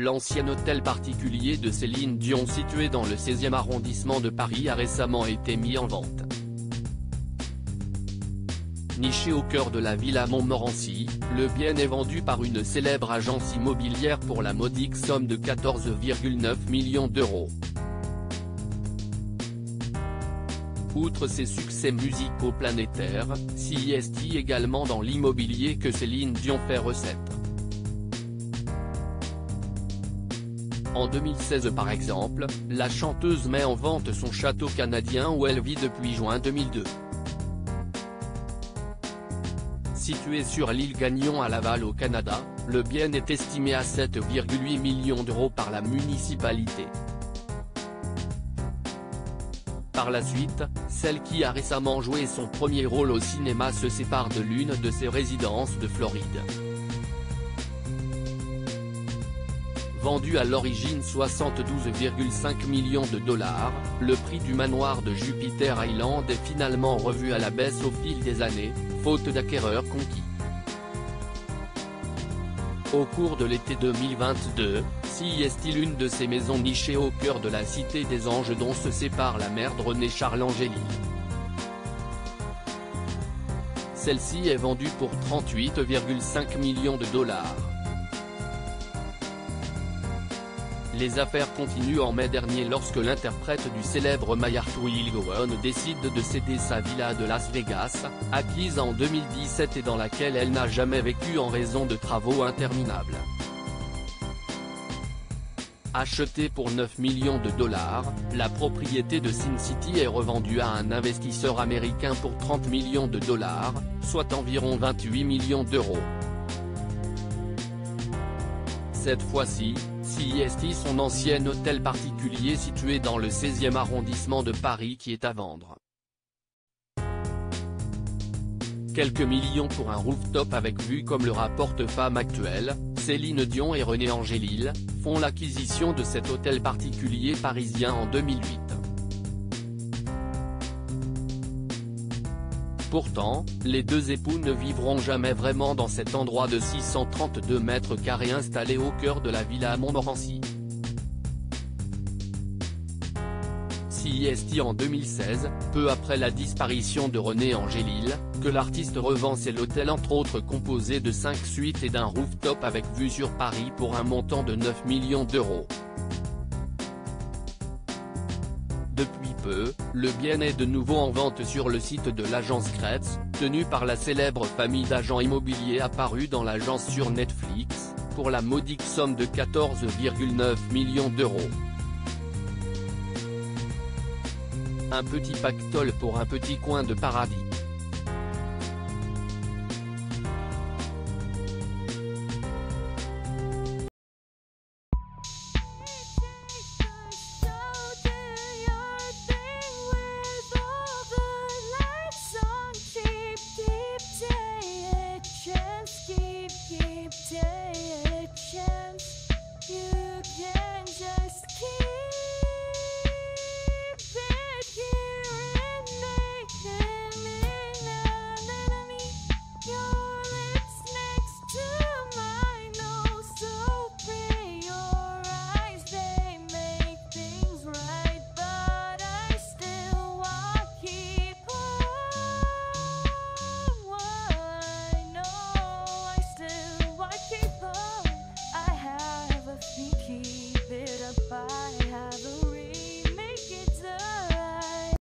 l'ancien hôtel particulier de Céline Dion situé dans le 16e arrondissement de Paris a récemment été mis en vente. Niché au cœur de la villa Montmorency, le bien est vendu par une célèbre agence immobilière pour la modique somme de 14,9 millions d'euros. Outre ses succès musicaux planétaires, c'est également dans l'immobilier que Céline Dion fait recette. En 2016 par exemple, la chanteuse met en vente son château canadien où elle vit depuis juin 2002. Situé sur l'île Gagnon à Laval au Canada, le bien est estimé à 7,8 millions d'euros par la municipalité. Par la suite, celle qui a récemment joué son premier rôle au cinéma se sépare de l'une de ses résidences de Floride. Vendu à l'origine 72,5 millions de dollars, le prix du manoir de Jupiter Island est finalement revu à la baisse au fil des années, faute d'acquéreurs conquis. Au cours de l'été 2022, c'est l'une de ces maisons nichées au cœur de la Cité des Anges dont se sépare la mère de René Charles Angéli. Celle-ci est vendue pour 38,5 millions de dollars. Les affaires continuent en mai dernier lorsque l'interprète du célèbre Maillard Will Go On décide de céder sa villa de Las Vegas, acquise en 2017 et dans laquelle elle n'a jamais vécu en raison de travaux interminables. Achetée pour 9 millions de dollars, la propriété de Sin City est revendue à un investisseur américain pour 30 millions de dollars, soit environ 28 millions d'euros. Cette fois-ci, c'est son ancien hôtel particulier situé dans le 16e arrondissement de Paris qui est à vendre. Quelques millions pour un rooftop avec vue comme le rapporte Femme Actuelle, Céline Dion et René Angélil, font l'acquisition de cet hôtel particulier parisien en 2008. Pourtant, les deux époux ne vivront jamais vraiment dans cet endroit de 632 mètres carrés installé au cœur de la villa Montmorency. C'est en 2016, peu après la disparition de René Angélil, que l'artiste revend l'hôtel entre autres composé de 5 suites et d'un rooftop avec vue sur Paris pour un montant de 9 millions d'euros. Depuis peu, le bien est de nouveau en vente sur le site de l'agence Kretz, tenue par la célèbre famille d'agents immobiliers apparue dans l'agence sur Netflix, pour la modique somme de 14,9 millions d'euros. Un petit pactole pour un petit coin de paradis.